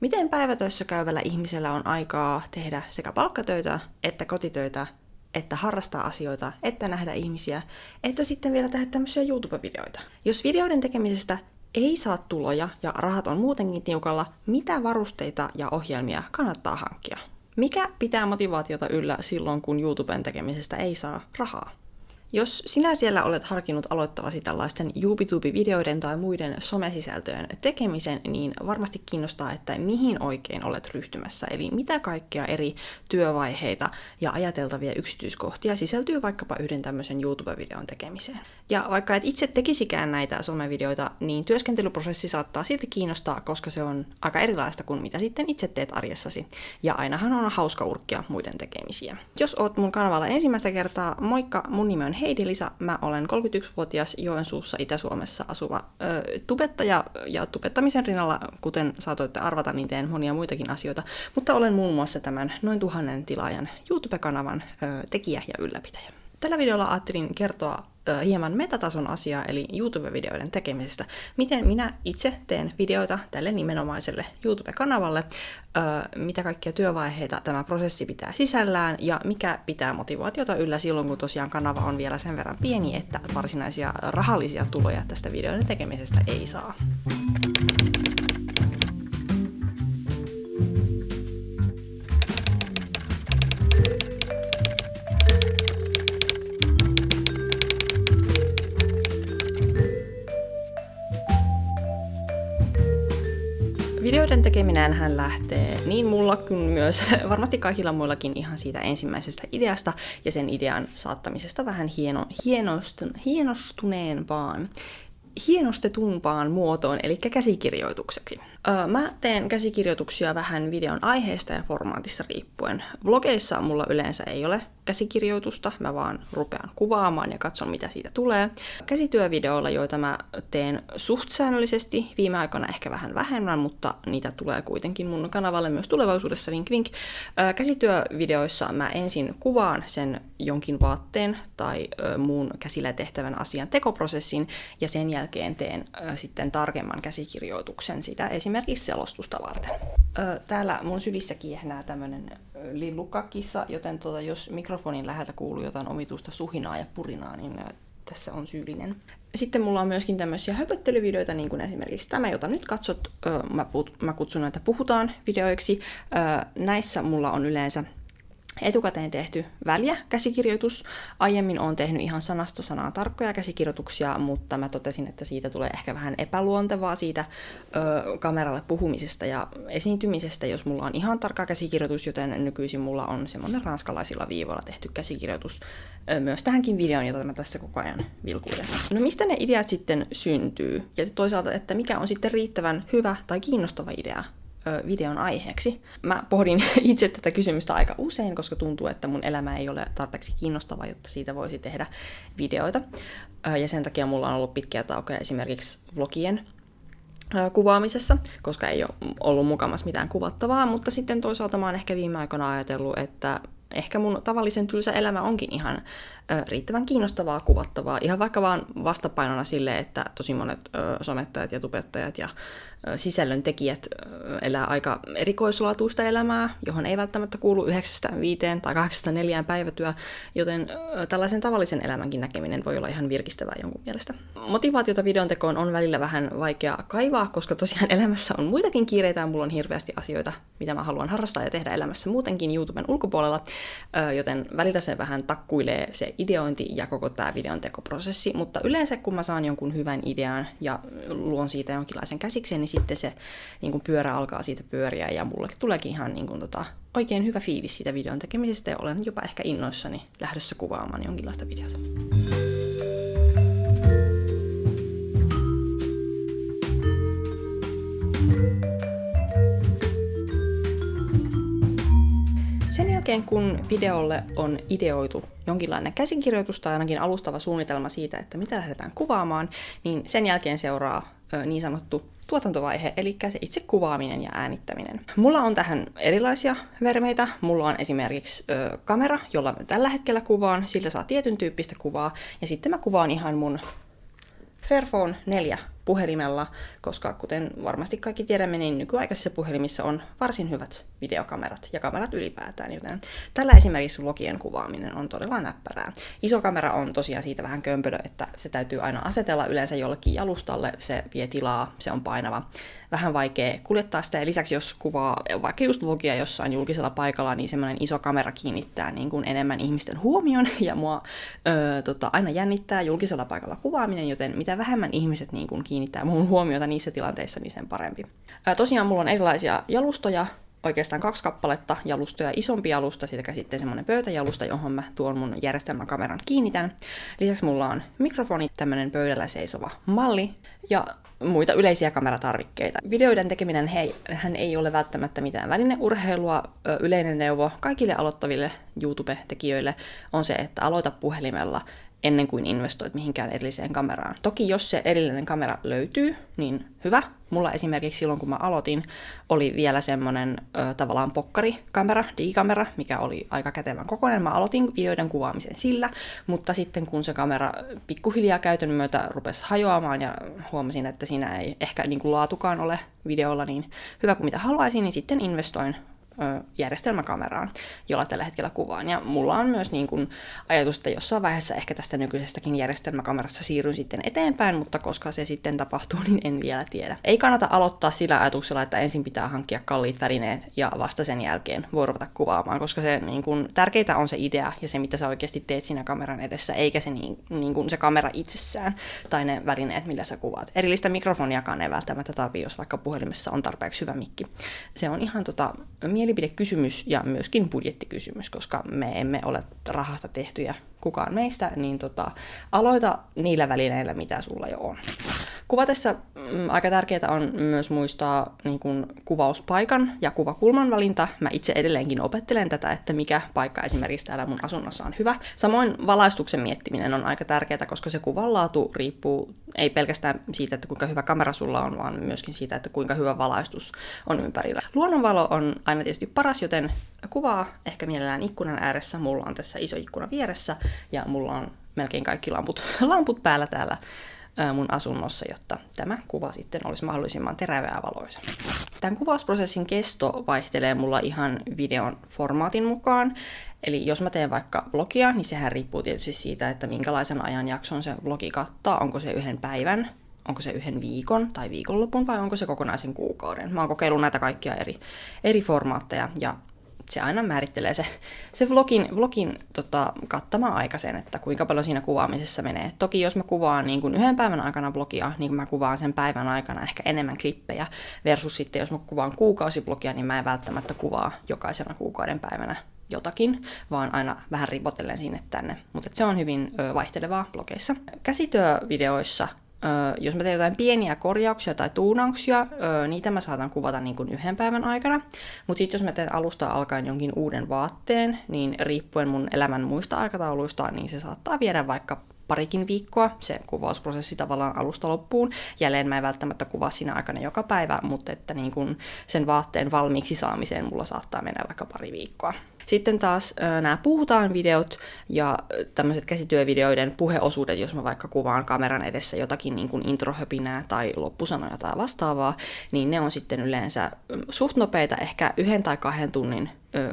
Miten päivätöissä käyvällä ihmisellä on aikaa tehdä sekä palkkatöitä, että kotitöitä, että harrastaa asioita, että nähdä ihmisiä, että sitten vielä tehdä tämmöisiä YouTube-videoita? Jos videoiden tekemisestä ei saa tuloja ja rahat on muutenkin tiukalla, mitä varusteita ja ohjelmia kannattaa hankkia? Mikä pitää motivaatiota yllä silloin, kun YouTuben tekemisestä ei saa rahaa? Jos sinä siellä olet harkinnut aloittavasi tällaisten YouTube-videoiden tai muiden somesisältöjen tekemisen, niin varmasti kiinnostaa, että mihin oikein olet ryhtymässä, eli mitä kaikkea eri työvaiheita ja ajateltavia yksityiskohtia sisältyy vaikkapa yhden tämmöisen YouTube-videon tekemiseen. Ja vaikka et itse tekisikään näitä somevideoita, niin työskentelyprosessi saattaa silti kiinnostaa, koska se on aika erilaista kuin mitä sitten itse teet arjessasi. Ja ainahan on hauska urkkia muiden tekemisiä. Jos oot mun kanavalla ensimmäistä kertaa, moikka, mun nimi on Heidi-Lisa, mä olen 31-vuotias Joensuussa Itä-Suomessa asuva tubettaja, ja tubettamisen rinnalla, kuten saatoitte arvata, niin teen monia muitakin asioita, mutta olen muun muassa tämän noin 1000 tilaajan YouTube-kanavan tekijä ja ylläpitäjä. Tällä videolla ajattelin kertoa hieman metatason asiaa, eli YouTube-videoiden tekemisestä. Miten minä itse teen videoita tälle nimenomaiselle YouTube-kanavalle, mitä kaikkia työvaiheita tämä prosessi pitää sisällään, ja mikä pitää motivaatiota yllä silloin, kun tosiaan kanava on vielä sen verran pieni, että varsinaisia rahallisia tuloja tästä videoiden tekemisestä ei saa. Videoiden tekeminenhän lähtee niin mulla kuin myös varmasti kaikilla muillakin ihan siitä ensimmäisestä ideasta ja sen idean saattamisesta vähän hienostetumpaan muotoon, eli käsikirjoitukseksi. Mä teen käsikirjoituksia vähän videon aiheesta ja formaatista riippuen. Vlogeissa mulla yleensä ei ole käsikirjoitusta, mä vaan rupean kuvaamaan ja katson mitä siitä tulee. Käsityövideoilla, joita mä teen suht säännöllisesti, viime aikoina ehkä vähän vähemmän, mutta niitä tulee kuitenkin mun kanavalle myös tulevaisuudessa, vink vink. Käsityövideoissa mä ensin kuvaan sen jonkin vaatteen tai muun käsillä tehtävän asian tekoprosessin, ja sen jälkeen teen sitten tarkemman käsikirjoituksen sitä esimerkiksi selostusta varten. Täällä mun sylissä kiehnää tämmönen lillukkakissa, joten jos mikrofonin läheltä kuuluu jotain omituista suhinaa ja purinaa, niin tässä on syyllinen. Sitten mulla on myöskin tämmöisiä höpöttelyvideoita, niin kuin esimerkiksi tämä, jota nyt katsot. Mä kutsun näitä puhutaan videoiksi. Näissä mulla on yleensä etukäteen tehty väliä käsikirjoitus. Aiemmin olen tehnyt ihan sanasta sanaan tarkkoja käsikirjoituksia, mutta mä totesin, että siitä tulee ehkä vähän epäluontevaa siitä kameralle puhumisesta ja esiintymisestä, jos mulla on ihan tarkka käsikirjoitus, joten nykyisin mulla on semmoinen ranskalaisilla viivoilla tehty käsikirjoitus myös tähänkin videoon, jota mä tässä koko ajan vilkuilen. No mistä ne ideat sitten syntyy? Ja toisaalta, että mikä on sitten riittävän hyvä tai kiinnostava idea videon aiheeksi. Mä pohdin itse tätä kysymystä aika usein, koska tuntuu, että mun elämä ei ole tarpeeksi kiinnostava, jotta siitä voisi tehdä videoita. Ja sen takia mulla on ollut pitkiä taukoja esimerkiksi vlogien kuvaamisessa, koska ei ole ollut mukamas mitään kuvattavaa, mutta sitten toisaalta mä oon ehkä viime aikoina ajatellut, että ehkä mun tavallisen tylsä elämä onkin ihan riittävän kiinnostavaa, kuvattavaa, ihan vaikka vaan vastapainona sille, että tosi monet somettajat ja tubettajat ja sisällön tekijät elää aika erikoislaatuista elämää, johon ei välttämättä kuulu 9-5 tai 8-4 päivätyö, joten tällaisen tavallisen elämänkin näkeminen voi olla ihan virkistävää jonkun mielestä. Motivaatiota videon tekoon on välillä vähän vaikea kaivaa, koska tosiaan elämässä on muitakin kiireitä ja mulla on hirveästi asioita, mitä mä haluan harrastaa ja tehdä elämässä muutenkin YouTuben ulkopuolella, joten välillä se vähän takkuilee se ideointi ja koko tämä videon tekoprosessi, mutta yleensä kun mä saan jonkun hyvän idean ja luon siitä jonkinlaisen käsikseen, niin sitten se niin kuin pyörä alkaa siitä pyöriä ja mulle tuleekin ihan niin kuin, oikein hyvä fiilis siitä videon tekemisestä ja olen jopa ehkä innoissani lähdössä kuvaamaan jonkinlaista videota. Sen jälkeen, kun videolle on ideoitu jonkinlainen käsikirjoitus tai ainakin alustava suunnitelma siitä, että mitä lähdetään kuvaamaan, niin sen jälkeen seuraa niin sanottu tuotantovaihe, eli se itse kuvaaminen ja äänittäminen. Mulla on tähän erilaisia vermeitä. Mulla on esimerkiksi kamera, jolla mä tällä hetkellä kuvaan, sillä saa tietyn tyyppistä kuvaa, ja sitten mä kuvaan ihan mun Fairphone 4 puhelimella, koska kuten varmasti kaikki tiedämme, niin nykyaikaisissa puhelimissa on varsin hyvät videokamerat ja kamerat ylipäätään, joten tällä esimerkiksi vlogien kuvaaminen on todella näppärää. Iso kamera on tosiaan siitä vähän kömpelö, että se täytyy aina asetella yleensä jollekin jalustalle, se vie tilaa, se on painava. Vähän vaikea kuljettaa sitä, ja lisäksi jos kuvaa vaikka just vlogia jossain julkisella paikalla, niin semmoinen iso kamera kiinnittää niin kuin enemmän ihmisten huomion, ja mua aina jännittää julkisella paikalla kuvaaminen, joten mitä vähemmän ihmiset niin kuin kiinnittää muun huomiota niissä tilanteissa, niin sen parempi. Tosiaan mulla on erilaisia jalustoja, oikeastaan 2 kappaletta jalustoja, isompi jalusta, siitä sitten semmoinen pöytäjalusta, johon mä tuon mun järjestelmäkameran kiinnitän. Lisäksi mulla on mikrofoni, tämmönen pöydällä seisova malli ja muita yleisiä kameratarvikkeita. Videoiden tekeminen hän ei ole välttämättä mitään välineurheilua. Yleinen neuvo kaikille aloittaville YouTube-tekijöille on se, että aloita puhelimella ennen kuin investoit mihinkään erilliseen kameraan. Toki jos se erillinen kamera löytyy, niin hyvä. Mulla esimerkiksi silloin, kun mä aloitin, oli vielä semmoinen tavallaan pokkarikamera, digikamera, mikä oli aika kätevän kokoinen. Mä aloitin videoiden kuvaamisen sillä, mutta sitten kun se kamera pikkuhiljaa käytön myötä rupesi hajoamaan ja huomasin, että siinä ei ehkä niin kuin laatukaan ole videolla niin hyvä kuin mitä haluaisin, niin sitten investoin järjestelmäkameraan, jolla tällä hetkellä kuvaan. Ja mulla on myös niin kuin ajatus, että jossain vaiheessa ehkä tästä nykyisestäkin järjestelmäkamerasta siirryn sitten eteenpäin, mutta koska se sitten tapahtuu, niin en vielä tiedä. Ei kannata aloittaa sillä ajatuksella, että ensin pitää hankkia kalliit välineet ja vasta sen jälkeen voi ruveta kuvaamaan, koska se niin kuin, tärkeintä on se idea ja se, mitä sä oikeasti teet siinä kameran edessä, eikä se, niin kuin se kamera itsessään tai ne välineet, millä sä kuvaat. Erillistä mikrofoniakaan ei välttämättä tarvitse, jos vaikka puhelimessa on tarpeeksi hyvä mikki. Se on ihan mielipidekysymys ja myöskin budjettikysymys, koska me emme ole rahasta tehtyjä kukaan meistä, niin aloita niillä välineillä, mitä sulla jo on. Kuvatessa aika tärkeää on myös muistaa niin kuin kuvauspaikan ja kuvakulman valinta. Mä itse edelleenkin opettelen tätä, että mikä paikka esimerkiksi täällä mun asunnossa on hyvä. Samoin valaistuksen miettiminen on aika tärkeää, koska se kuvan laatu riippuu ei pelkästään siitä, että kuinka hyvä kamera sulla on, vaan myöskin siitä, että kuinka hyvä valaistus on ympärillä. Luonnonvalo on aina tietysti paras, joten kuvaa ehkä mielellään ikkunan ääressä. Mulla on tässä iso ikkuna vieressä ja mulla on melkein kaikki lamput päällä täällä mun asunnossa, jotta tämä kuva sitten olisi mahdollisimman terävä ja valoisa. Tämän kuvausprosessin kesto vaihtelee mulla ihan videon formaatin mukaan. Eli jos mä teen vaikka vlogia, niin sehän riippuu tietysti siitä, että minkälaisen ajanjakson se vlogi kattaa. Onko se 1 päivän, onko se 1 viikon tai viikonlopun vai onko se kokonaisen kuukauden. Mä oon kokeillut näitä kaikkia eri formaatteja ja se aina määrittelee se vlogin kattama aika sen, että kuinka paljon siinä kuvaamisessa menee. Toki jos mä kuvaan niin kuin 1 päivän aikana vlogia, niin mä kuvaan sen päivän aikana ehkä enemmän klippejä, versus sitten jos mä kuvaan kuukausivlogia, niin mä en välttämättä kuvaa jokaisena kuukauden päivänä jotakin, vaan aina vähän ripotellen sinne tänne. Mutta se on hyvin vaihtelevaa vlogeissa. Käsityövideoissa jos mä teen jotain pieniä korjauksia tai tuunauksia, niitä mä saatan kuvata niin kuin 1 päivän aikana. Mutta sitten jos mä teen alusta alkaen jonkin uuden vaatteen, niin riippuen mun elämän muista aikatauluista, niin se saattaa viedä vaikka parikin viikkoa, se kuvausprosessi tavallaan alusta loppuun. Jälleen mä en välttämättä kuvaa siinä aikana joka päivä, mutta että niin kun sen vaatteen valmiiksi saamiseen mulla saattaa mennä vaikka 2 viikkoa. Sitten taas nämä puhutaan videot ja tämmöiset käsityövideoiden puheosuudet, jos mä vaikka kuvaan kameran edessä jotakin niin kuin introhöpinää tai loppusanoja tai vastaavaa, niin ne on sitten yleensä suht nopeita, ehkä 1 tai 2 tunnin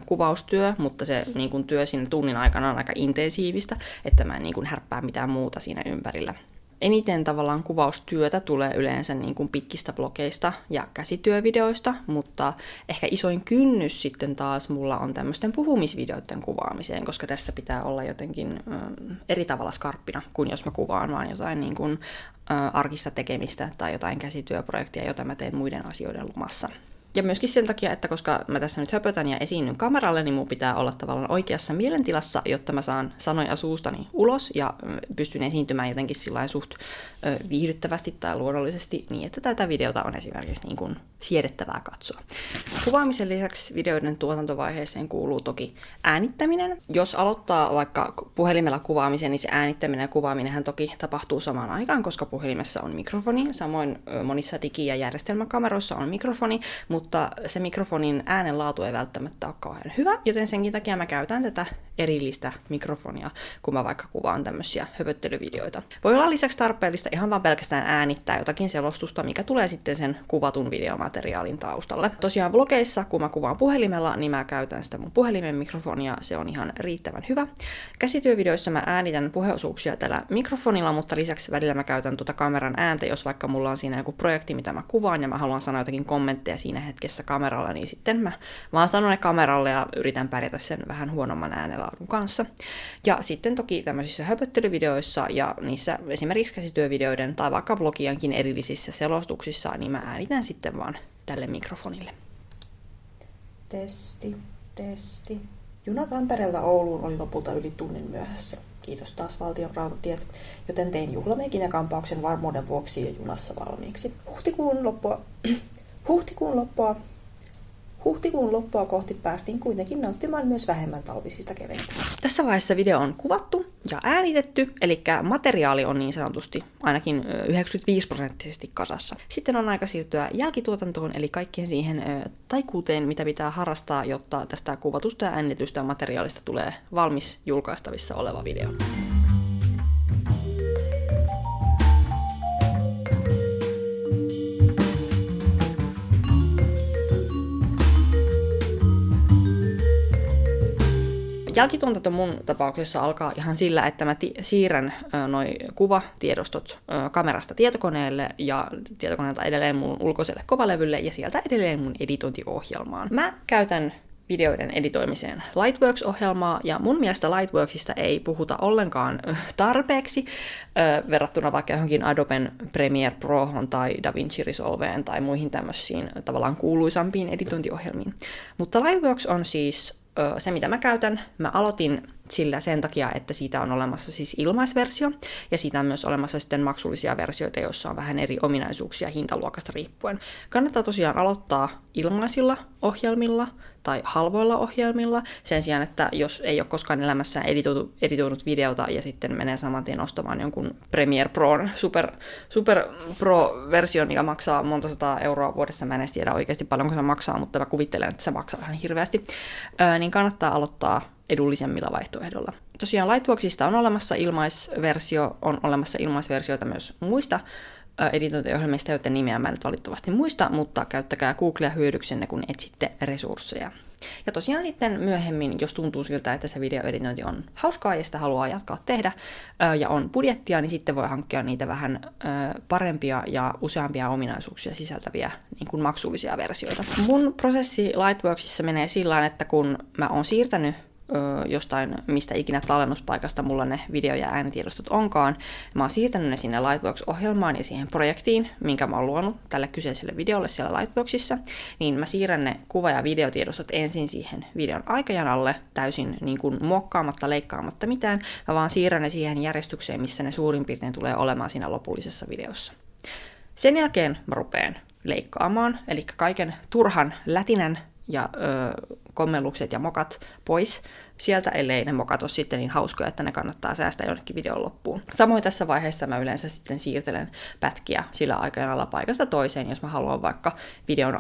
kuvaustyö, mutta se niin kuin työ siinä tunnin aikana on aika intensiivistä, että mä en niin kuin härppää mitään muuta siinä ympärillä. Eniten tavallaan kuvaustyötä tulee yleensä niin kuin pitkistä blogeista ja käsityövideoista, mutta ehkä isoin kynnys sitten taas mulla on tämmöisten puhumisvideoiden kuvaamiseen, koska tässä pitää olla jotenkin eri tavalla skarppina kuin jos mä kuvaan vaan jotain niin kuin arkista tekemistä tai jotain käsityöprojektia, jota mä teen muiden asioiden lomassa. Ja myöskin sen takia, että koska mä tässä nyt höpötän ja esiinnyn kameralle, niin mun pitää olla tavallaan oikeassa mielentilassa, jotta mä saan sanoja suustani ulos ja pystyn esiintymään jotenkin sillain suht viihdyttävästi tai luonnollisesti niin, että tätä videota on esimerkiksi niin kuin siedettävää katsoa. Kuvaamisen lisäksi videoiden tuotantovaiheeseen kuuluu toki äänittäminen. Jos aloittaa vaikka puhelimella kuvaamisen, niin se äänittäminen ja kuvaaminenhän toki tapahtuu samaan aikaan, koska puhelimessa on mikrofoni. Samoin monissa digi- ja järjestelmäkameroissa on mikrofoni, mutta mutta se mikrofonin äänenlaatu ei välttämättä ole kauhean hyvä, joten senkin takia mä käytän tätä erillistä mikrofonia, kun mä vaikka kuvaan tämmöisiä höpöttelyvideoita. Voi olla lisäksi tarpeellista ihan vaan pelkästään äänittää jotakin selostusta, mikä tulee sitten sen kuvatun videomateriaalin taustalle. Tosiaan vlogeissa, kun mä kuvaan puhelimella, niin mä käytän sitä mun puhelimen mikrofonia, se on ihan riittävän hyvä. Käsityövideoissa mä äänitän puheosuuksia tällä mikrofonilla, mutta lisäksi välillä mä käytän tuota kameran ääntä, jos vaikka mulla on siinä joku projekti, mitä mä kuvaan, ja mä haluan sanoa jotakin kommentteja siinä hetkessä kameralla, niin sitten mä vaan sanon ne kameralle ja yritän pärjätä sen vähän huonomman äänenlaadun kanssa. Ja sitten toki tämmöisissä höpöttelyvideoissa ja niissä esimerkiksi käsityövideoiden tai vaikka vlogiankin erillisissä selostuksissa, niin mä äänitän sitten vaan tälle mikrofonille. Testi. Juna Tampereelta Ouluun oli lopulta yli tunnin myöhässä. Kiitos taas Valtion rautatiet, joten tein juhlameikin ja kampauksen varmuuden vuoksi jo junassa valmiiksi. Huhtikuun loppua kohti päästiin kuitenkin nauttimaan myös vähemmän talvisista kevennyksistä. Tässä vaiheessa video on kuvattu ja äänitetty, eli materiaali on niin sanotusti ainakin 95% kasassa. Sitten on aika siirtyä jälkituotantoon, eli kaikkeen siihen taikuuteen, mitä pitää harrastaa, jotta tästä kuvatusta ja äänitystä materiaalista tulee valmis julkaistavissa oleva video. Jälkituotanto mun tapauksessa alkaa ihan sillä, että mä siirrän noi kuvatiedostot kamerasta tietokoneelle ja tietokoneelta edelleen mun ulkoiselle kovalevylle ja sieltä edelleen mun editointiohjelmaan. Mä käytän videoiden editoimiseen Lightworks-ohjelmaa, ja mun mielestä Lightworksista ei puhuta ollenkaan tarpeeksi verrattuna vaikka johonkin Adoben Premiere Prohon tai DaVinci Resolveen tai muihin tämmöisiin tavallaan kuuluisampiin editointiohjelmiin. Mutta Lightworks on siis se, mitä mä käytän. Mä aloitin sillä sen takia, että siitä on olemassa siis ilmaisversio, ja siitä on myös olemassa sitten maksullisia versioita, joissa on vähän eri ominaisuuksia hintaluokasta riippuen. Kannattaa tosiaan aloittaa ilmaisilla ohjelmilla tai halvoilla ohjelmilla, sen sijaan, että jos ei ole koskaan elämässään editoinut videota ja sitten menee saman tien ostamaan jonkun Premiere Pro Super Pro-version, mikä maksaa monta sataa euroa vuodessa. Mä en edes tiedä oikeasti paljonko se maksaa, mutta mä kuvittelen, että se maksaa ihan hirveästi. Niin kannattaa aloittaa edullisemmilla vaihtoehdolla. Tosiaan Lightworksista on olemassa ilmaisversio, on olemassa ilmaisversioita myös muista editointiohjelmista, joiden nimeä mä nyt valitettavasti muista, mutta käyttäkää Googlea hyödyksenne, kun etsitte resursseja. Ja tosiaan sitten myöhemmin, jos tuntuu siltä, että se videoeditointi on hauskaa ja sitä haluaa jatkaa tehdä ja on budjettia, niin sitten voi hankkia niitä vähän parempia ja useampia ominaisuuksia sisältäviä niin kuin maksullisia versioita. Mun prosessi Lightworksissa menee sillä, että kun mä oon siirtänyt jostain, mistä ikinä tallennuspaikasta mulla ne video- ja äänitiedostot onkaan. Mä oon siirtänyt ne sinne Lightworks-ohjelmaan ja siihen projektiin, minkä mä oon luonut tälle kyseiselle videolle siellä Lightworksissa, niin mä siirrän ne kuva- ja videotiedostot ensin siihen videon aikajanalle täysin niin kuin muokkaamatta, leikkaamatta mitään. Mä vaan siirrän ne siihen järjestykseen, missä ne suurin piirtein tulee olemaan siinä lopullisessa videossa. Sen jälkeen mä rupeen leikkaamaan, eli kaiken turhan lätinän ja kommellukset ja mokat pois sieltä, ellei ne mokat ole sitten niin hauskoja, että ne kannattaa säästää jonnekin videon loppuun. Samoin tässä vaiheessa mä yleensä sitten siirtelen pätkiä sillä aikanalla paikasta toiseen, jos mä haluan vaikka videon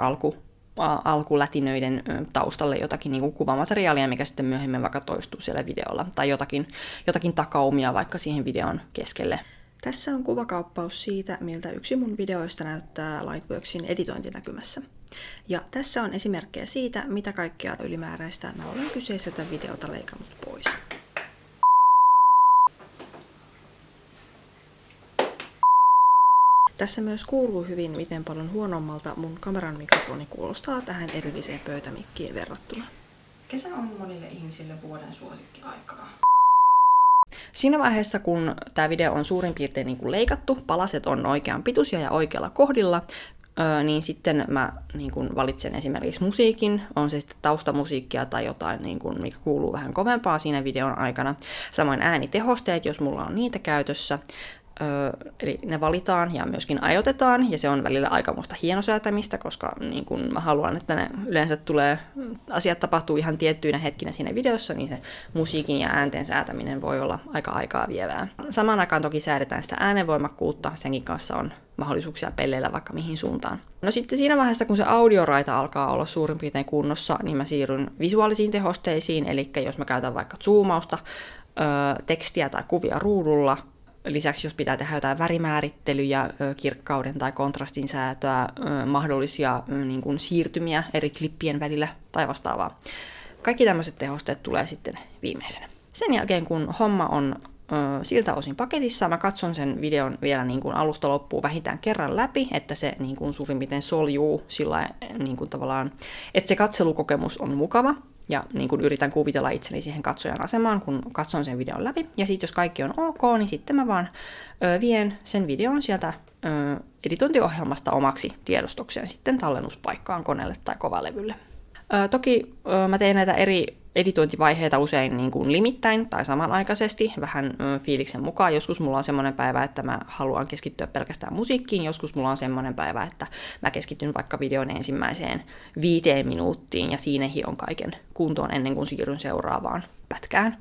alkulätinöiden taustalle jotakin niin kuin kuvamateriaalia, mikä sitten myöhemmin vaikka toistuu siellä videolla, tai jotakin takaumia vaikka siihen videon keskelle. Tässä on kuvakauppaus siitä, miltä yksi mun videoista näyttää Lightworksin editointinäkymässä. Ja tässä on esimerkkejä siitä, mitä kaikkea ylimääräistä mä olen kyseiseltä videolta leikannut pois. Tässä myös kuuluu hyvin, miten paljon huonommalta mun kameran mikrofoni kuulostaa tähän erilliseen pöytämikkiin verrattuna. Kesä on monille ihmisille vuoden suosikkiaikaa. Siinä vaiheessa, kun tämä video on suurin piirtein niin kuin leikattu, palaset on oikean pituisia ja oikealla kohdilla, niin sitten mä niin kuin valitsen esimerkiksi musiikin, on se sitten taustamusiikkia tai jotain, niin kuin, mikä kuuluu vähän kovempaa siinä videon aikana. Samoin äänitehosteet, jos mulla on niitä käytössä. Eli ne valitaan ja myöskin ajoitetaan, ja se on välillä aikamoista hienosäätämistä, koska niin kun mä haluan, että ne yleensä asiat tapahtuu ihan tiettyinä hetkinä siinä videossa, niin se musiikin ja äänten säätäminen voi olla aika aikaa vievää. Samaan aikaan toki säädetään sitä äänenvoimakkuutta, senkin kanssa on mahdollisuuksia pelleillä vaikka mihin suuntaan. No sitten siinä vaiheessa, kun se audioraita alkaa olla suurin piirtein kunnossa, niin mä siirryn visuaalisiin tehosteisiin, eli jos mä käytän vaikka zoomausta, tekstiä tai kuvia ruudulla, lisäksi jos pitää tehdä jotain värimäärittelyjä, kirkkauden tai kontrastin säätöä, mahdollisia niin kuin siirtymiä eri klippien välillä tai vastaavaa. Kaikki tämmöiset tehosteet tulee sitten viimeisenä. Sen jälkeen, kun homma on siltä osin paketissa, mä katson sen videon vielä niin kuin alusta loppuun vähintään kerran läpi, että se niin kuin suurin piirtein soljuu sillä niin kuin tavallaan, että se katselukokemus on mukava. Ja niin kun yritän kuvitella itseni siihen katsojan asemaan, kun katson sen videon läpi. Ja sitten jos kaikki on ok, niin sitten mä vaan vien sen videon sieltä editointiohjelmasta omaksi tiedostokseen sitten tallennuspaikkaan koneelle tai kovalevylle. Toki mä teen näitä eri editointivaiheita usein niin kuin limittäin tai samanaikaisesti, vähän fiiliksen mukaan. Joskus mulla on semmoinen päivä, että mä haluan keskittyä pelkästään musiikkiin, joskus mulla on semmoinen päivä, että mä keskityn vaikka videon ensimmäiseen 5 minuuttiin ja siinä hion kaiken kuntoon ennen kuin siirryn seuraavaan pätkään.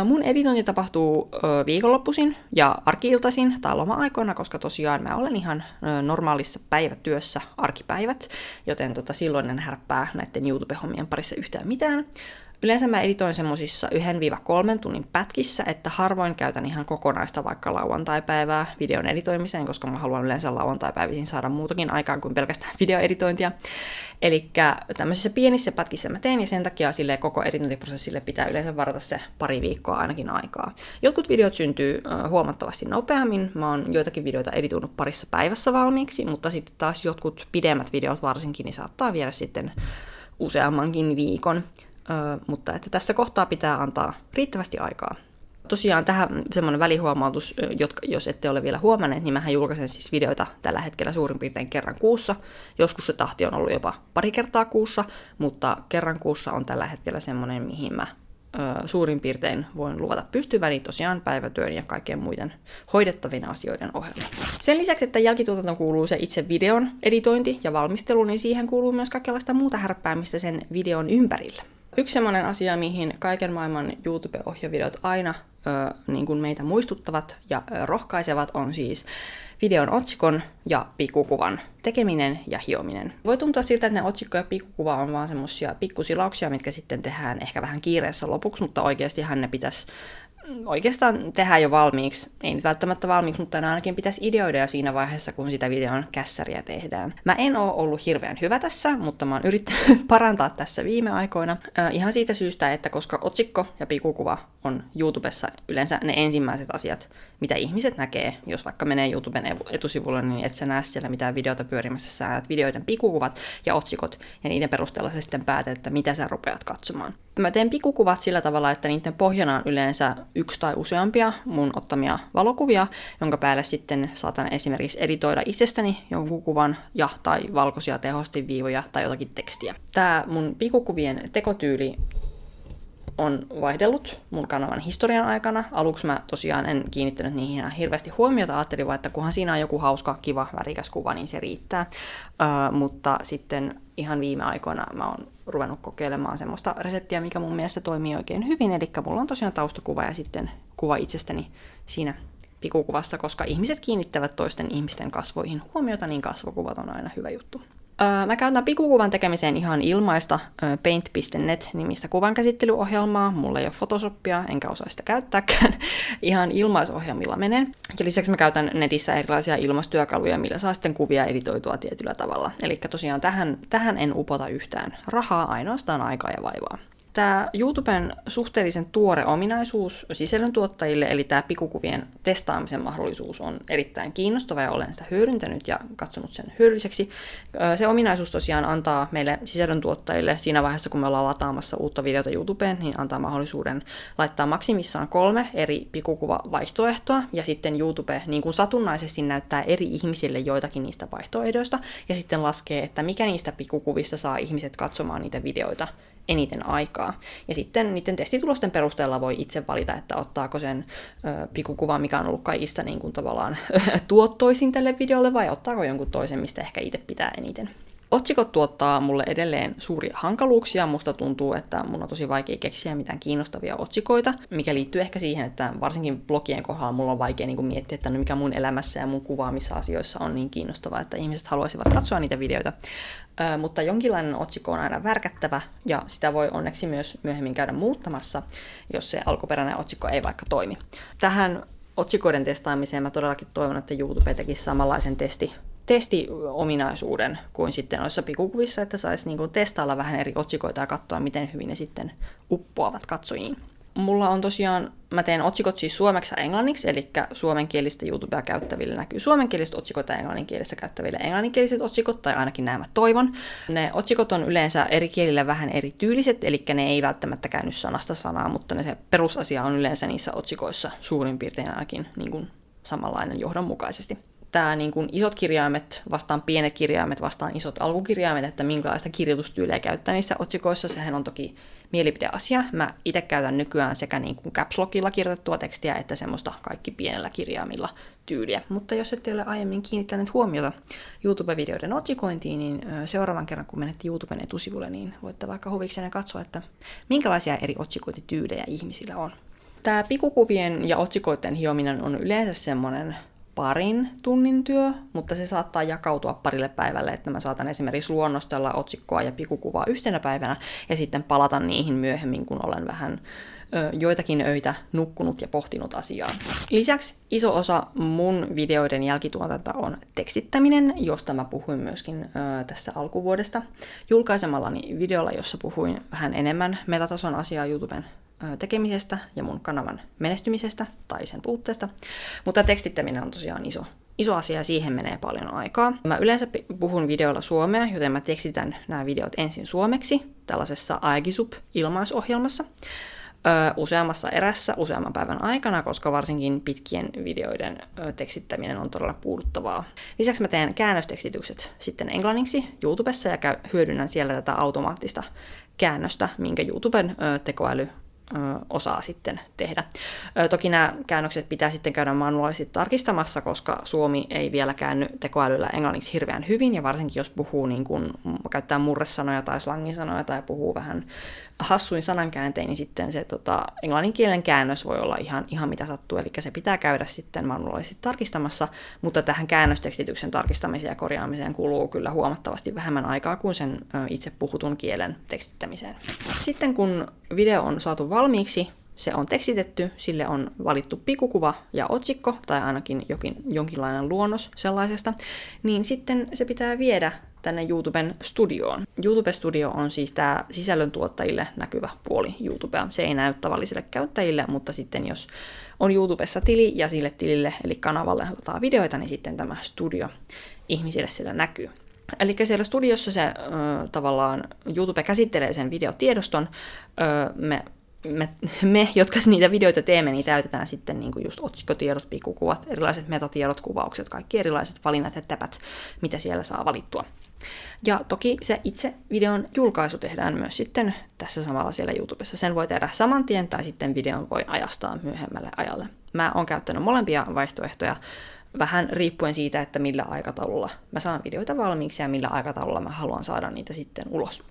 Mun editointi tapahtuu viikonloppuisin ja arki-iltaisin tai loma-aikoina, koska tosiaan mä olen ihan normaalissa päivätyössä arkipäivät, joten silloin en härppää näiden YouTube-hommien parissa yhtään mitään. Yleensä mä editoin semmosissa 1-3 tunnin pätkissä, että harvoin käytän ihan kokonaista vaikka lauantaipäivää videon editoimiseen, koska mä haluan yleensä lauantaipäivisin saada muutakin aikaan kuin pelkästään videoeditointia. Elikkä tämmöisissä pienissä pätkissä mä teen, ja sen takia sille koko editointiprosessille pitää yleensä varata se pari viikkoa ainakin aikaa. Jotkut videot syntyy huomattavasti nopeammin. Mä oon joitakin videoita editoinut parissa päivässä valmiiksi, mutta sitten taas jotkut pidemmät videot varsinkin niin saattaa viedä sitten useammankin viikon. Mutta että tässä kohtaa pitää antaa riittävästi aikaa. Tosiaan tähän semmoinen välihuomautus, jos ette ole vielä huomanneet, niin mähän julkaisen siis videoita tällä hetkellä suurin piirtein kerran kuussa. Joskus se tahti on ollut jopa pari kertaa kuussa, mutta kerran kuussa on tällä hetkellä semmoinen, mihin mä suurin piirtein voin luvata pystyväni tosiaan päivätyön ja kaikkien muiden hoidettavien asioiden ohella. Sen lisäksi, että jälkituotanto kuuluu se itse videon editointi ja valmistelu, niin siihen kuuluu myös kaikenlaista muuta härppäämistä sen videon ympärillä. Yksi semmoinen asia, mihin kaiken maailman YouTube-ohjevideot aina niin kuin meitä muistuttavat ja rohkaisevat, on siis videon otsikon ja pikkukuvan tekeminen ja hiominen. Voi tuntua siltä, että ne otsikko ja pikkukuva on vaan semmoisia pikkusilauksia, mitkä sitten tehdään ehkä vähän kiireessä lopuksi, mutta oikeastihan ne pitäisi oikeastaan tehdä jo valmiiksi. Ei nyt välttämättä valmiiksi, mutta ne ainakin pitäisi ideoida jo siinä vaiheessa, kun sitä videon kässäriä tehdään. Mä en ole ollut hirveän hyvä tässä, mutta mä oon yrittänyt parantaa tässä viime aikoina. Ihan siitä syystä, että koska otsikko ja pikkukuva on YouTubessa yleensä ne ensimmäiset asiat, mitä ihmiset näkee. Jos vaikka menee YouTuben etusivulle, niin et sä näe siellä mitään videota pyörimässä, sä näet videoiden pikkukuvat ja otsikot, ja niiden perusteella sä sitten päätät, että mitä sä rupeat katsomaan. Mä teen pikkukuvat sillä tavalla, että niiden pohjana on yleensä yksi tai useampia mun ottamia valokuvia, jonka päälle sitten saatan esimerkiksi editoida itsestäni jonkun kuvan ja tai valkoisia tehostinviivoja tai jotakin tekstiä. Tää mun pikkukuvien tekotyyli on vaihdellut mun kanavan historian aikana. Aluksi mä tosiaan en kiinnittänyt niihin ihan hirveästi huomiota, ajattelin vaan, että kunhan siinä on joku hauska, kiva, värikäs kuva, niin se riittää. Mutta sitten ihan viime aikoina mä oon ruvennut kokeilemaan semmoista reseptiä, mikä mun mielestä toimii oikein hyvin. Eli mulla on tosiaan taustakuva ja sitten kuva itsestäni siinä pikukuvassa, koska ihmiset kiinnittävät toisten ihmisten kasvoihin huomiota, niin kasvokuvat on aina hyvä juttu. Mä käytän pikkukuvan tekemiseen ihan ilmaista paint.net-nimistä kuvankäsittelyohjelmaa. Mulla ei ole Photoshopia, enkä osaa sitä käyttääkään. Ihan ilmaisohjelmilla menen. Ja lisäksi mä käytän netissä erilaisia ilmaistyökaluja, millä saa sitten kuvia editoitua tietyllä tavalla. Eli tosiaan tähän en upota yhtään rahaa, ainoastaan aikaa ja vaivaa. Tämä YouTuben suhteellisen tuore ominaisuus sisällöntuottajille, eli tämä pikkukuvien testaamisen mahdollisuus, on erittäin kiinnostava ja olen sitä hyödyntänyt ja katsonut sen hyödylliseksi. Se ominaisuus tosiaan antaa meille sisällöntuottajille siinä vaiheessa, kun me ollaan lataamassa uutta videota YouTubeen, niin antaa mahdollisuuden laittaa maksimissaan 3 eri pikkukuvavaihtoehtoa, ja sitten YouTube niin kuin satunnaisesti näyttää eri ihmisille joitakin niistä vaihtoehdoista, ja sitten laskee, että mikä niistä pikkukuvista saa ihmiset katsomaan niitä videoita eniten aikaa. Ja sitten niiden testitulosten perusteella voi itse valita, että ottaako sen pikukuvan, mikä on ollut kaikista niin kuin tavallaan tuottoisin tälle videolle, vai ottaako jonkun toisen, mistä ehkä itse pitää eniten. Otsikot tuottaa mulle edelleen suuria hankaluuksia. Musta tuntuu, että mun on tosi vaikea keksiä mitään kiinnostavia otsikoita, mikä liittyy ehkä siihen, että varsinkin blogien kohdalla mulla on vaikea niin kuin miettiä, että no mikä mun elämässä ja mun kuvaamissa asioissa on niin kiinnostavaa, että ihmiset haluaisivat katsoa niitä videoita. Mutta jonkinlainen otsikko on aina värkättävä, ja sitä voi onneksi myös myöhemmin käydä muuttamassa, jos se alkuperäinen otsikko ei vaikka toimi. Tähän otsikoiden testaamiseen mä todellakin toivon, että YouTube tekisi samanlaisen testiominaisuuden kuin sitten noissa pikukuvissa, että saisi niinku testailla vähän eri otsikoita ja katsoa, miten hyvin ne sitten uppoavat katsojiin. Mulla on tosiaan, mä teen otsikot siis suomeksi ja englanniksi, eli suomenkielistä YouTubea käyttäville näkyy suomenkieliset otsikot ja englanninkielistä käyttäville englanninkieliset otsikot, tai ainakin näin mä toivon. Ne otsikot on yleensä eri kielillä vähän erityyliset, eli ne ei välttämättä käänny sanasta sanaa, mutta se perusasia on yleensä niissä otsikoissa suurin piirtein ainakin niin kuin samanlainen johdonmukaisesti. Tämä niin kuin isot kirjaimet vastaan pienet kirjaimet vastaan isot alkukirjaimet, että minkälaista kirjoitustyyliä käyttää niissä otsikoissa, sehän on toki mielipideasia. Mä itse käytän nykyään sekä niin kuin caps lockilla kirjoitettua tekstiä, että semmoista kaikki pienellä kirjaimilla tyyliä. Mutta jos ette ole aiemmin kiinnittäneet huomiota YouTube-videoiden otsikointiin, niin seuraavan kerran kun menette YouTuben etusivulle, niin voitte vaikka huviksenne katsoa, että minkälaisia eri otsikointityylejä ihmisillä on. Tämä pikukuvien ja otsikoiden hiominen on yleensä semmoinen parin tunnin työ, mutta se saattaa jakautua parille päivälle, että mä saatan esimerkiksi luonnostella otsikkoa ja pikukuvaa yhtenä päivänä ja sitten palata niihin myöhemmin, kun olen vähän joitakin öitä nukkunut ja pohtinut asiaa. Lisäksi iso osa mun videoiden jälkituotantoa on tekstittäminen, josta mä puhuin myöskin tässä alkuvuodesta julkaisemallani videolla, jossa puhuin vähän enemmän metatason asiaa YouTuben tekemisestä ja mun kanavan menestymisestä tai sen puutteesta, mutta tekstittäminen on tosiaan iso asia ja siihen menee paljon aikaa. Mä yleensä puhun videoilla suomea, joten mä tekstitän nämä videot ensin suomeksi tällaisessa Aegisup-ilmaisohjelmassa useammassa erässä useamman päivän aikana, koska varsinkin pitkien videoiden tekstittäminen on todella puuduttavaa. Lisäksi mä teen käännöstekstitykset sitten englanniksi YouTubessa ja hyödynnän siellä tätä automaattista käännöstä, minkä YouTuben tekoäly osaa sitten tehdä. Toki nämä käännökset pitää sitten käydä manuaalisesti tarkistamassa, koska suomi ei vielä käänny tekoälyllä englanniksi hirveän hyvin, ja varsinkin jos puhuu niin kuin, käyttää murresanoja tai slangisanoja tai puhuu vähän hassuin sanankääntein, niin sitten se englanninkielen käännös voi olla ihan mitä sattuu, eli se pitää käydä sitten manuaalisesti tarkistamassa, mutta tähän käännöstekstityksen tarkistamiseen ja korjaamiseen kuluu kyllä huomattavasti vähemmän aikaa kuin sen itse puhutun kielen tekstittämiseen. Sitten kun video on saatu valmiiksi, se on tekstitetty, sille on valittu pikukuva ja otsikko, tai ainakin jonkinlainen luonnos sellaisesta, niin sitten se pitää viedä tänne YouTuben studioon. YouTube Studio on siis tämä sisällöntuottajille näkyvä puoli YouTubea. Se ei näy tavallisille käyttäjille, mutta sitten jos on YouTubessa tili ja sille tilille, eli kanavalle lataa videoita, niin sitten tämä studio ihmisille siellä näkyy. Eli siellä studiossa se tavallaan YouTube käsittelee sen videotiedoston. Me, jotka niitä videoita teemme, niin täytetään sitten niin kuin just otsikkotiedot, pikkukuvat, erilaiset metatiedot, kuvaukset, kaikki erilaiset valinnat ja täpät, mitä siellä saa valittua. Ja toki se itse videon julkaisu tehdään myös sitten tässä samalla siellä YouTubessa. Sen voi tehdä saman tien tai sitten videon voi ajastaa myöhemmälle ajalle. Mä oon käyttänyt molempia vaihtoehtoja vähän riippuen siitä, että millä aikataululla mä saan videoita valmiiksi ja millä aikataululla mä haluan saada niitä sitten ulos.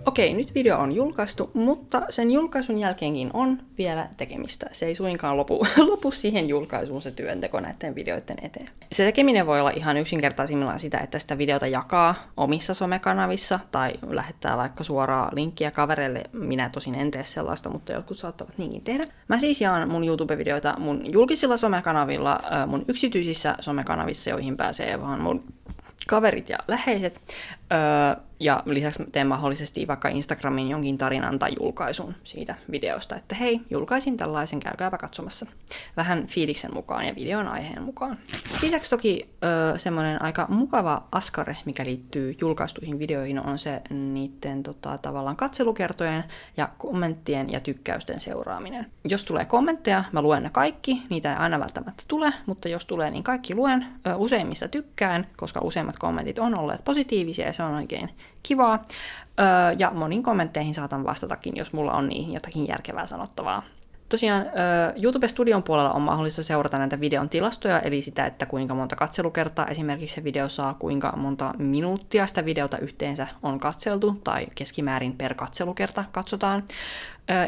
Okei, nyt video on julkaistu, mutta sen julkaisun jälkeenkin on vielä tekemistä. Se ei suinkaan lopu siihen julkaisuun se työnteko näiden videoiden eteen. Se tekeminen voi olla ihan yksinkertaisimmillaan sitä, että sitä videota jakaa omissa somekanavissa tai lähettää vaikka suoraa linkkiä kavereille. Minä tosin en tee sellaista, mutta jotkut saattavat niinkin tehdä. Mä siis jaan mun YouTube-videoita mun julkisilla somekanavilla, mun yksityisissä somekanavissa, joihin pääsee vaan mun kaverit ja läheiset. Ja lisäksi teen mahdollisesti vaikka Instagramin jonkin tarinan tai julkaisun siitä videosta, että hei, julkaisin tällaisen, käykääpä katsomassa. Vähän fiiliksen mukaan ja videon aiheen mukaan. Lisäksi toki semmoinen aika mukava askare, mikä liittyy julkaistuihin videoihin, on se niiden tavallaan katselukertojen ja kommenttien ja tykkäysten seuraaminen. Jos tulee kommentteja, mä luen ne kaikki, niitä ei aina välttämättä tule, mutta jos tulee, niin kaikki luen. Useimmista tykkään, koska useimmat kommentit on olleet positiivisia ja se on oikein kivaa. Ja moniin kommentteihin saatan vastatakin, jos mulla on niihin jotakin järkevää sanottavaa. Tosiaan YouTube-studion puolella on mahdollista seurata näitä videon tilastoja, eli sitä, että kuinka monta katselukertaa esimerkiksi se video saa, kuinka monta minuuttia sitä videota yhteensä on katseltu, tai keskimäärin per katselukerta katsotaan.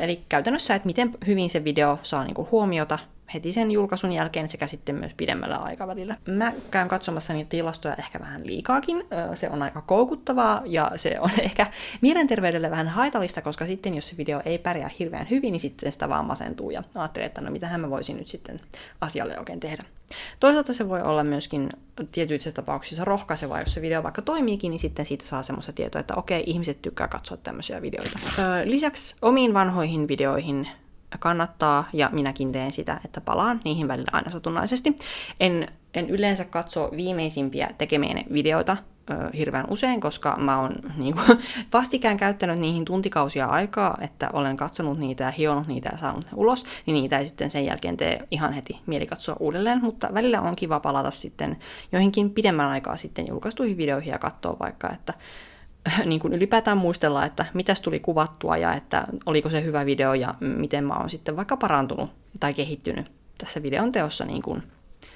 Eli käytännössä, että miten hyvin se video saa niinku huomiota heti sen julkaisun jälkeen sekä sitten myös pidemmällä aikavälillä. Mä käyn katsomassa niitä tilastoja ehkä vähän liikaakin. Se on aika koukuttavaa ja se on ehkä mielenterveydelle vähän haitallista, koska sitten jos se video ei pärjää hirveän hyvin, niin sitten sitä vaan masentuu ja ajattelee, että no mitähän mä voisin nyt sitten asialle oikein tehdä. Toisaalta se voi olla myöskin tietyissä tapauksissa rohkaisevaa, jos se video vaikka toimiikin, niin sitten siitä saa semmoista tietoa, että okei, ihmiset tykkää katsoa tämmöisiä videoita. Lisäksi omiin vanhoihin videoihin kannattaa, ja minäkin teen sitä, että palaan niihin välillä aina satunnaisesti. En yleensä katso viimeisimpiä tekemieni videoita hirveän usein, koska mä oon vastikään käyttänyt niihin tuntikausia aikaa, että olen katsonut niitä ja hionut niitä ja saanut ne ulos, niin niitä ei sitten sen jälkeen tee ihan heti mieli katsoa uudelleen, mutta välillä on kiva palata sitten joihinkin pidemmän aikaa sitten julkaistuihin videoihin ja katsoa vaikka, että niin kuin ylipäätään muistella, että mitäs tuli kuvattua ja että oliko se hyvä video ja miten mä oon sitten vaikka parantunut tai kehittynyt tässä videon teossa niin kuin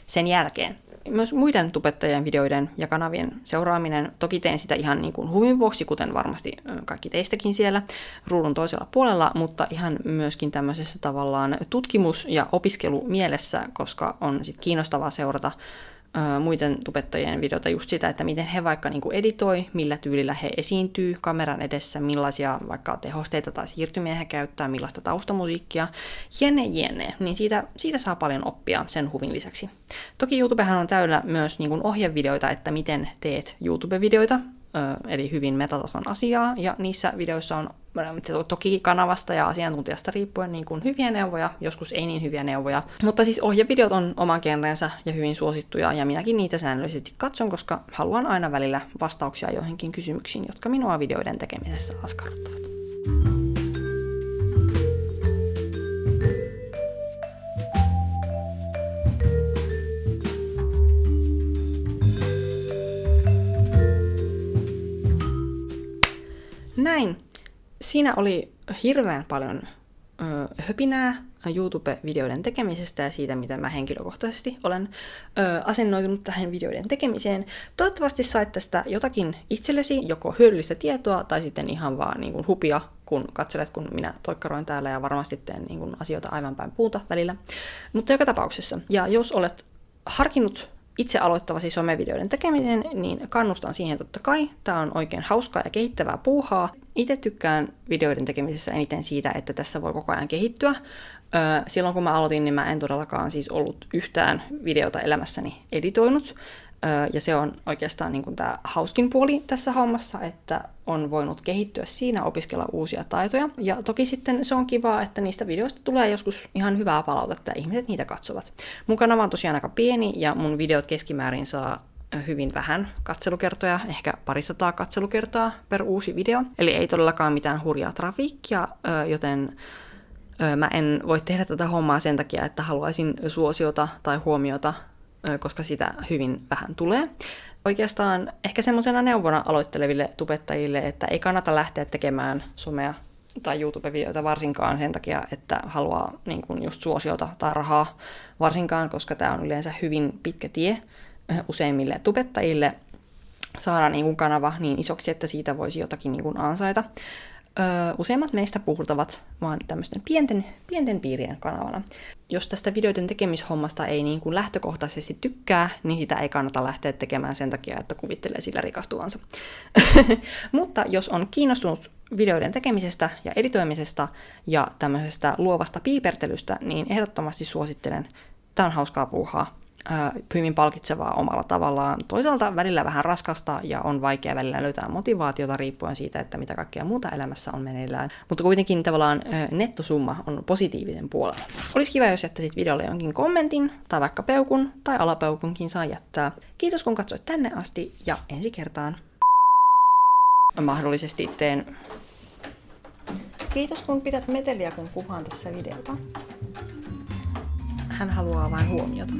sen jälkeen. Myös muiden tubettajien videoiden ja kanavien seuraaminen, toki teen sitä ihan niin kuin huvin vuoksi, kuten varmasti kaikki teistäkin siellä ruudun toisella puolella, mutta ihan myöskin tämmöisessä tavallaan tutkimus- ja opiskelumielessä, koska on sit kiinnostavaa seurata muiden tubettajien videota just sitä, että miten he vaikka niin kuin editoi, millä tyylillä he esiintyy kameran edessä, millaisia vaikka tehosteita tai siirtymiä he käyttää, millaista taustamusiikkia, jne. Niin siitä saa paljon oppia sen huvin lisäksi. Toki YouTubehan on täynnä myös niin kuin ohjevideoita, että miten teet YouTube-videoita, eli hyvin metatason asiaa, ja niissä videoissa on toki kanavasta ja asiantuntijasta riippuen niin kuin hyviä neuvoja, joskus ei niin hyviä neuvoja, mutta siis ohjevideot on oman genrensä ja hyvin suosittuja, ja minäkin niitä säännöllisesti katson, koska haluan aina välillä vastauksia joihinkin kysymyksiin, jotka minua videoiden tekemisessä askarruttavat. Näin. Siinä oli hirveän paljon höpinää YouTube-videoiden tekemisestä ja siitä, miten mä henkilökohtaisesti olen asennoitunut tähän videoiden tekemiseen. Toivottavasti sait tästä jotakin itsellesi, joko hyödyllistä tietoa tai sitten ihan vaan niin kuin hupia, kun katselet, kun minä toikkaroin täällä ja varmasti teen niin kuin asioita aivan päin puuta välillä. Mutta joka tapauksessa. Ja jos olet harkinnut itse aloittavasi somevideoiden tekeminen, niin kannustan siihen totta kai. Tämä on oikein hauskaa ja kehittävää puuhaa. Itse tykkään videoiden tekemisessä eniten siitä, että tässä voi koko ajan kehittyä. Silloin kun mä aloitin, niin mä en todellakaan siis ollut yhtään videota elämässäni editoinut. Ja se on oikeastaan niin kuin tämä hauskin puoli tässä hommassa, että on voinut kehittyä siinä, opiskella uusia taitoja. Ja toki sitten se on kivaa, että niistä videoista tulee joskus ihan hyvää palautetta ja ihmiset niitä katsovat. Mun kanava on tosiaan aika pieni ja mun videot keskimäärin saa hyvin vähän katselukertoja, ehkä 200 katselukertaa per uusi video. Eli ei todellakaan mitään hurjaa trafiikkia, joten mä en voi tehdä tätä hommaa sen takia, että haluaisin suosiota tai huomiota, koska sitä hyvin vähän tulee. Oikeastaan ehkä semmoisena neuvona aloitteleville tubettajille, että ei kannata lähteä tekemään somea tai YouTube-videoita varsinkaan sen takia, että haluaa niin kuin just suosiota tai rahaa varsinkaan, koska tämä on yleensä hyvin pitkä tie useimmille tubettajille saada niin kuin kanava niin isoksi, että siitä voisi jotakin niin kuin ansaita. Useimmat meistä puhutavat vaan tämmöisten pienten piirien kanavana. Jos tästä videoiden tekemishommasta ei niin kuin lähtökohtaisesti tykkää, niin sitä ei kannata lähteä tekemään sen takia, että kuvittelee sillä rikastuvansa. Mutta jos on kiinnostunut videoiden tekemisestä ja editoimisesta ja tämmöisestä luovasta piipertelystä, niin ehdottomasti suosittelen. Tämä on hauskaa puuhaa hyvin palkitsevaa omalla tavallaan. Toisaalta välillä vähän raskasta ja on vaikea välillä löytää motivaatiota riippuen siitä, että mitä kaikkea muuta elämässä on meneillään. Mutta kuitenkin tavallaan nettosumma on positiivisen puolella. Olisi kiva, jos jättäisit videolle jonkin kommentin tai vaikka peukun tai alapeukunkin saa jättää. Kiitos kun katsoit tänne asti ja ensi kertaan. Mahdollisesti teen... Kiitos kun pidät meteliä kun kuvaan tässä videota. Hän haluaa vain huomiota.